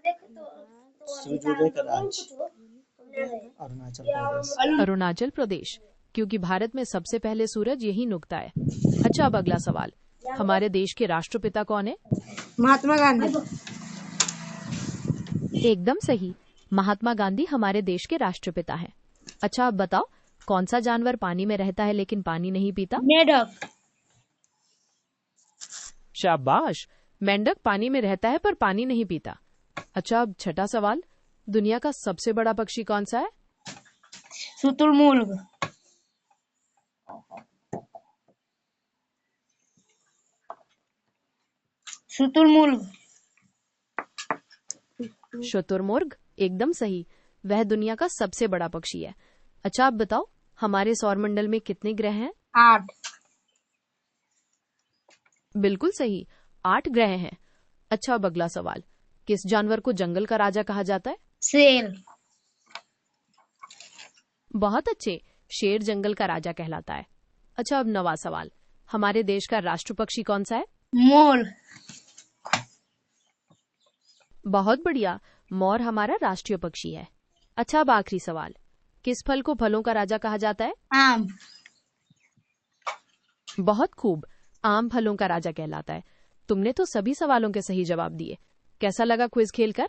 सूर्योदय का राज्य अरुणाचल प्रदेश। अरुणाचल प्रदेश, क्योंकि भारत में सबसे पहले सूरज यही उगता है। अच्छा, अब अगला सवाल, हमारे देश के राष्ट्रपिता कौन है? महात्मा गांधी। एकदम सही, महात्मा गांधी हमारे देश के राष्ट्रपिता हैं। अच्छा, अब बताओ, कौन सा जानवर पानी में रहता है लेकिन पानी नहीं पीता? मेढक। शाबाश, मेंढक पानी में रहता है पर पानी नहीं पीता। अच्छा, अब छठा सवाल, दुनिया का सबसे बड़ा पक्षी कौन सा है? शुतुरमुर्ग। शुतुरमुर्ग। शुतुरमुर्ग, एकदम सही, वह दुनिया का सबसे बड़ा पक्षी है। अच्छा, आप बताओ, हमारे सौरमंडल में कितने ग्रह हैं? 8। बिल्कुल सही, 8 ग्रह हैं। अच्छा, अब अगला सवाल, किस जानवर को जंगल का राजा कहा जाता है? शेर। बहुत अच्छे, शेर जंगल का राजा कहलाता है। अच्छा, अब नवा सवाल, हमारे देश का राष्ट्र पक्षी कौन सा है? मोर। बहुत बढ़िया, मोर हमारा राष्ट्रीय पक्षी है। अच्छा, अब आखिरी सवाल, किस फल को फलों का राजा कहा जाता है? आम। बहुत खूब, आम फलों का राजा कहलाता है। तुमने तो सभी सवालों के सही जवाब दिए। कैसा लगा क्विज खेलकर?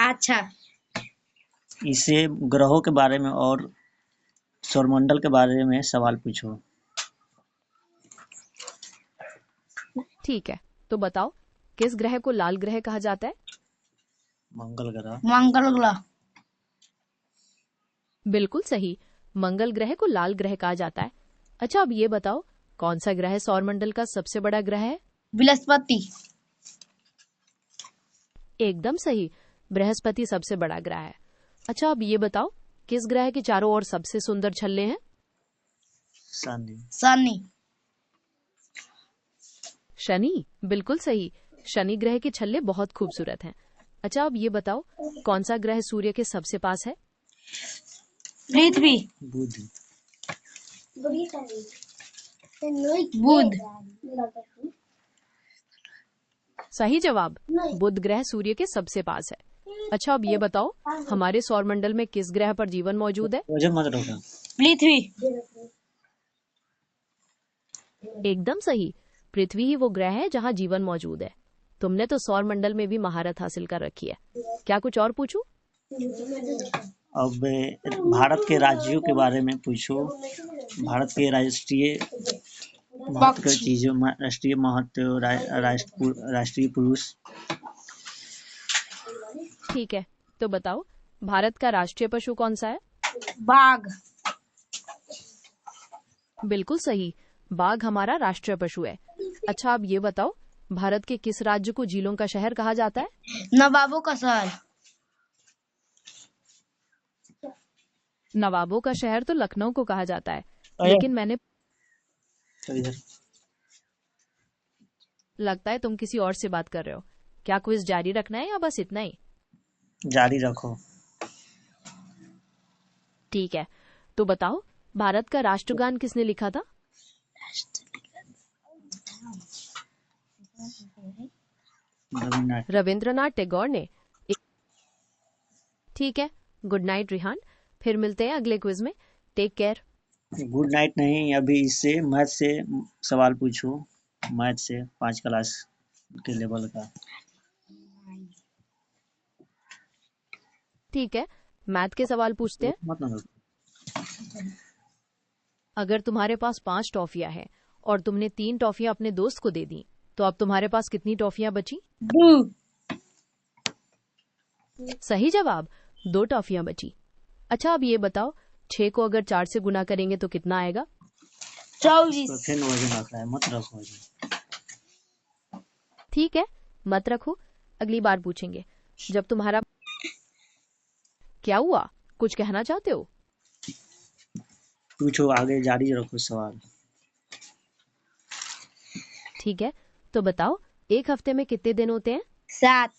अच्छा। इससे ग्रहों के बारे में और सौरमंडल के बारे में सवाल पूछो। ठीक है, तो बताओ, किस ग्रह को लाल ग्रह कहा जाता है? मंगल ग्रह। मंगल ग्रह। बिल्कुल सही, मंगल ग्रह को लाल ग्रह कहा जाता है। अच्छा, अब ये बताओ, कौन सा ग्रह सौरमंडल का सबसे बड़ा ग्रह है? बृहस्पति। एकदम सही, बृहस्पति सबसे बड़ा ग्रह है। अच्छा, अब ये बताओ, किस ग्रह के चारों ओर सबसे सुंदर छल्ले हैं? शनि। शनि। शनि, बिल्कुल सही, शनि ग्रह के छल्ले बहुत खूबसूरत हैं। अच्छा, अब ये बताओ, कौन सा ग्रह सूर्य के सबसे पास है? पृथ्वी। बुध। बुध। सही जवाब, बुध ग्रह सूर्य के सबसे पास है। अच्छा, अब ये बताओ, हमारे सौरमंडल में किस ग्रह पर जीवन मौजूद है? वजन मत रखो। पृथ्वी। एकदम सही, पृथ्वी ही वो ग्रह है जहाँ जीवन मौजूद है। तुमने तो सौरमंडल में भी महारत हासिल कर रखी है। क्या कुछ और पूछूं? अब भारत के राज्यों के बारे में पूछो। भारत के राष्ट्रीय महत्व चीजों, राष्ट्रीय महत्व, राष्ट्रीय पुरुष। ठीक है, तो बताओ, भारत का राष्ट्रीय पशु कौन सा है? बाघ। बिल्कुल सही, बाघ हमारा राष्ट्रीय पशु है। अच्छा, अब ये बताओ, भारत के किस राज्य को झीलों का शहर कहा जाता है? नवाबों का शहर। नवाबों का शहर तो लखनऊ को कहा जाता है, लेकिन मैंने लगता है तुम किसी और से बात कर रहे हो। क्या क्विज जारी रखना है या बस इतना ही? जारी रखो। ठीक है, तो बताओ, भारत का राष्ट्रगान किसने लिखा था? रविंद्रनाथ टैगोर ने। ठीक है, गुड नाइट रिहान, फिर मिलते हैं अगले क्विज में। Take care. गुड नाइट नहीं, अभी इससे मैथ से सवाल पूछो। मैथ से 5 क्लास के लेवल का। ठीक है, मैथ के सवाल पूछते हैं। मतलब अगर तुम्हारे पास 5 टॉफियां हैं और तुमने 3 टॉफियां अपने दोस्त को दे दी, तो अब तुम्हारे पास कितनी टॉफियां बची? 2। सही जवाब, 2 टॉफियां बची। अच्छा, अब ये बताओ, 6 को अगर 4 से गुना करेंगे तो कितना आएगा? 24। फिर वजन रख रहा है, मत रखो वजन। ठीक है, मत रखो, अगली बार पूछेंगे। जब तुम्हारा क्या हुआ, कुछ कहना चाहते हो? पूछो, आगे जारी रखो सवाल। ठीक है, तो बताओ, एक हफ्ते में कितने दिन होते हैं? 7।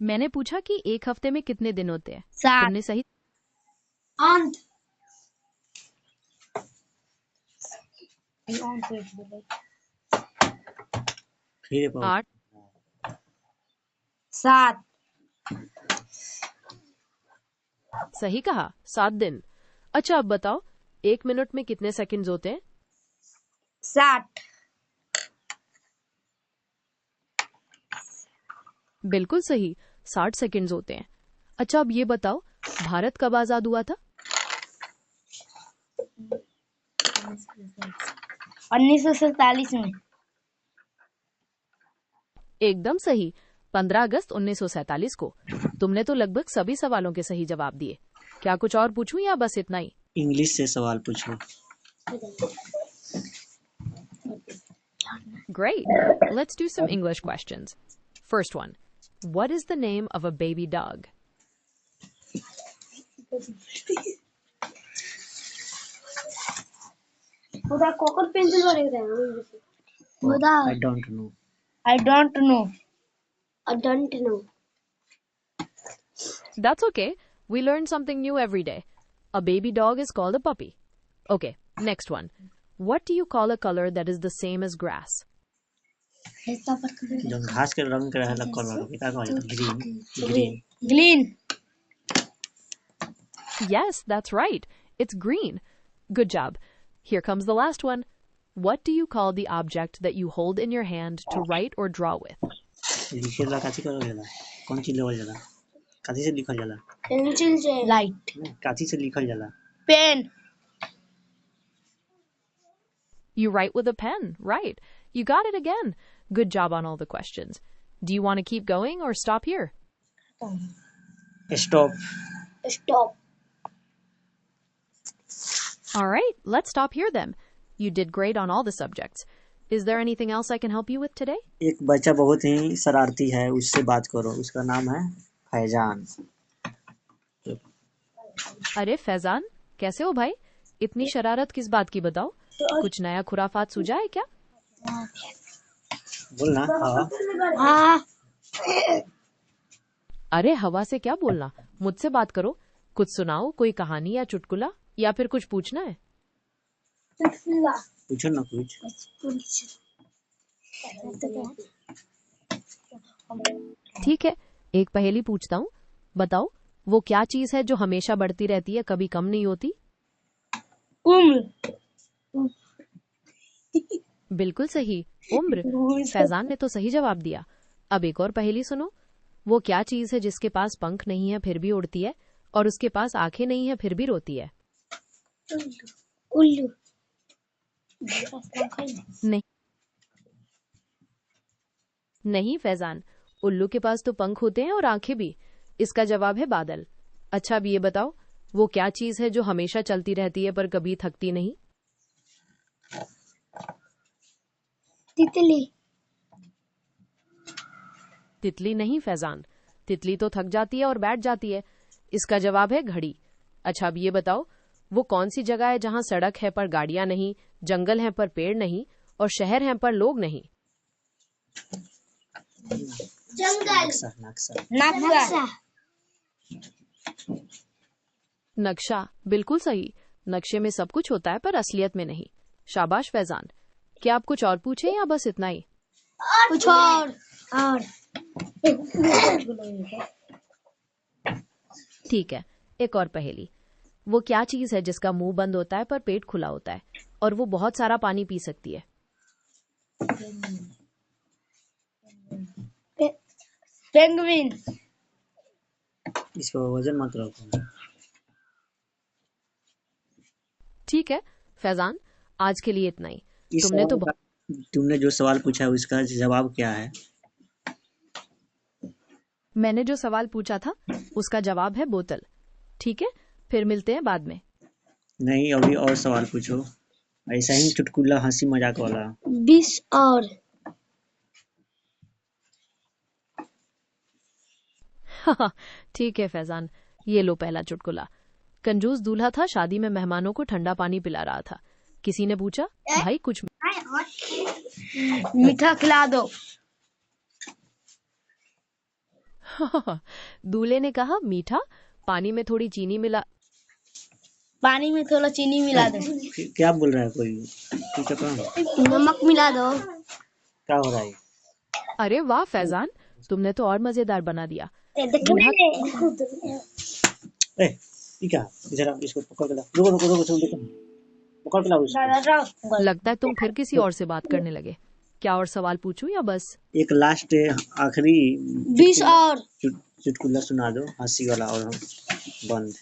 मैंने पूछा कि एक हफ्ते में कितने दिन होते हैं। 7। तुमने सही। फिर एक और। 8 7 सही कहा, 7 दिन। अच्छा अब बताओ, 1 मिनट में कितने सेकंड्स होते हैं? 60 बिल्कुल सही, 60 सेकंड्स होते हैं। अच्छा अब ये बताओ, भारत कब आजाद हुआ था? 1947 में। एकदम सही, 15 अगस्त 1947 को। तुमने तो लगभग सभी सवालों के सही जवाब दिए। क्या कुछ और पूछूं या बस इतना ही? इंग्लिश से सवाल पूछो। Great. Let's do some English questions. First one. What is the name of a baby dog? I don't know. I don't know. That's okay. We learn something new every day. A baby dog is called a puppy. Okay, next one. What do you call a color that is the same as grass? जो घास के रंग के रहेला colour का कहल green green. Green. Yes, that's right. It's green. Good job. Here comes the last one. What do you call the object that you hold in your hand to write or draw with? लिखेला काची करल जाला? कौन चीज level जाला? काची से लिखल जाला? Pencil से। Light. काची से लिखल जाला? Pen. You write with a pen, right. You got it again. Good job on all the questions. Do you want to keep going or stop here? Stop. Stop. All right, let's stop here then. You did great on all the subjects. Is there anything else I can help you with today? एक बच्चा बहुत ही शरारती है, उससे बात करो। उसका नाम है फैजान। अरे फैजान, कैसे हो भाई? इतनी शरारत किस बात की बताओ? कुछ नया खुराफात सूझा है क्या? बोलना। हाँ। अरे हवा से क्या बोलना, मुझसे बात करो। कुछ सुनाओ, कोई कहानी या चुटकुला, या फिर कुछ पूछना है? पूछो ना कुछ। ठीक है, एक पहेली पूछता हूँ। बताओ, वो क्या चीज है जो हमेशा बढ़ती रहती है, कभी कम नहीं होती? उम्र। बिल्कुल सही, उम्र। फैजान ने तो सही जवाब दिया। अब एक और पहेली सुनो। वो क्या चीज है जिसके पास पंख नहीं है फिर भी उड़ती है, और उसके पास आंखें नहीं है फिर भी रोती है? उल्लू। नहीं नहीं फैजान, उल्लू के पास तो पंख होते हैं और आंखें भी। इसका जवाब है बादल। अच्छा अब ये बताओ, वो क्या चीज है जो हमेशा चलती रहती है पर कभी थकती नहीं? तितली। तितली नहीं फैजान, तितली तो थक जाती है और बैठ जाती है। इसका जवाब है घड़ी। अच्छा अब ये बताओ, वो कौन सी जगह है जहां सड़क है पर गाड़ियां नहीं, जंगल है पर पेड़ नहीं, और शहर है पर लोग नहीं? नक्शा नक्शा। नक्शा। नक्शा, बिल्कुल सही। नक्शे में सब कुछ होता है पर असलियत में नहीं। शाबाश फैजान। क्या आप कुछ और पूछे या बस इतना ही? कुछ और। ठीक है, एक और पहेली। वो क्या चीज है जिसका मुंह बंद होता है पर पेट खुला होता है, और वो बहुत सारा पानी पी सकती है? पेंगुइन। इसको वजन मत रखो। ठीक है फैजान, आज के लिए इतना ही। इस तुमने तो सवाल का- तुमने जो सवाल पूछा है उसका जवाब क्या है? मैंने जो सवाल पूछा था उसका जवाब है बोतल। ठीक है, फिर मिलते हैं बाद में। नहीं, अभी और सवाल पूछो। ऐसा ही चुटकुला हंसी मजाक वाला। 20 और। ठीक है फैजान, ये लो पहला चुटकुला। कंजूस दूल्हा था, शादी में मेहमानों को ठंडा पानी पिला रहा था। किसी ने पूछा, भाई कुछ मीठा खिला दो। दूल्हे ने कहा, मीठा? पानी में थोड़ी चीनी मिला। पानी में थोड़ा चीनी मिला दो, क्या बोल रहा है कोई? ठीक है कौन? नमक मिला दो। क्या हो रहा है? अरे वाह फैजान, तुमने तो और मजेदार बना दिया। ए, ये क्या? जरा इसको पकड़ के ला। रुको रुको रुको, रुको पकड़ के लाओ इसको। लगता है तुम फिर किसी और से बात करने लगे। क्या और सवाल पूछूं या बस? एक लास्ट आखिरी 20 और चुटकुला सुना दो, हंसी वाला, और हम बंद।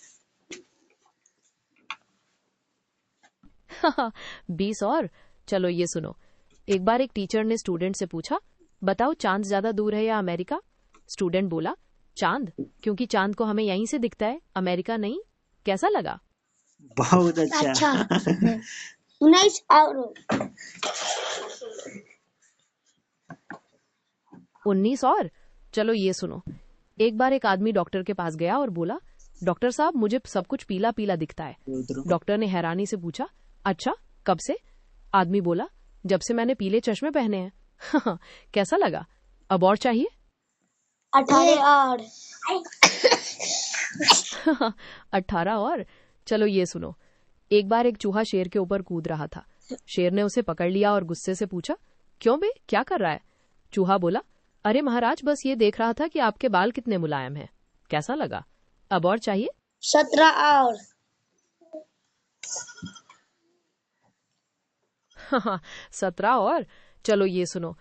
20 और? चलो ये सुनो। एक बार एक टीचर ने स्टूडेंट से पूछा, बताओ चांद ज्यादा दूर है या अमेरिका? स्टूडेंट बोला, चांद, क्योंकि चांद को हमें यहीं से दिखता है, अमेरिका नहीं। कैसा लगा? बहुत अच्छा। अच्छा। 19 और 19 और? चलो ये सुनो। एक बार एक आदमी डॉक्टर के पास गया और बोला, डॉक्टर साहब मुझे सब कुछ पीला पीला दिखता है। डॉक्टर ने हैरानी से पूछा, अच्छा कब से? आदमी बोला, जब से मैंने पीले चश्मे पहने हैं। कैसा लगा? अब और चाहिए? 18 और 18 और? चलो ये सुनो। एक बार एक चूहा शेर के ऊपर कूद रहा था। शेर ने उसे पकड़ लिया और गुस्से से पूछा, क्यों बे, क्या कर रहा है? चूहा बोला, अरे महाराज बस ये देख रहा था कि आपके बाल कितने मुलायम हैं। कैसा लगा? अब और चाहिए? 17 और 17 और? चलो ये सुनो।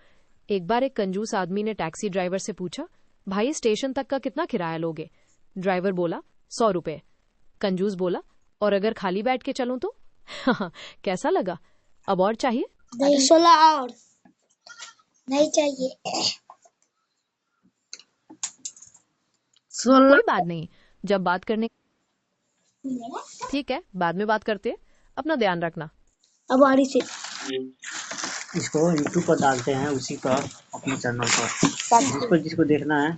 एक बार एक कंजूस आदमी ने टैक्सी ड्राइवर से पूछा, भाई स्टेशन तक का कितना किराया लोगे? ड्राइवर बोला, 100 रुपए। कंजूस बोला, और अगर खाली बैठ के चलूं तो? कैसा लगा? अब और चाहिए? 16 और नहीं चाहिए। कोई बात नहीं, जब बात करने। ठीक है, बाद में बात करते हैं। अपना ध्यान रखना। अब आड़ी से इसको यूट्यूब पर डालते हैं, उसी पर अपने चैनल पर, जिसको जिसको देखना है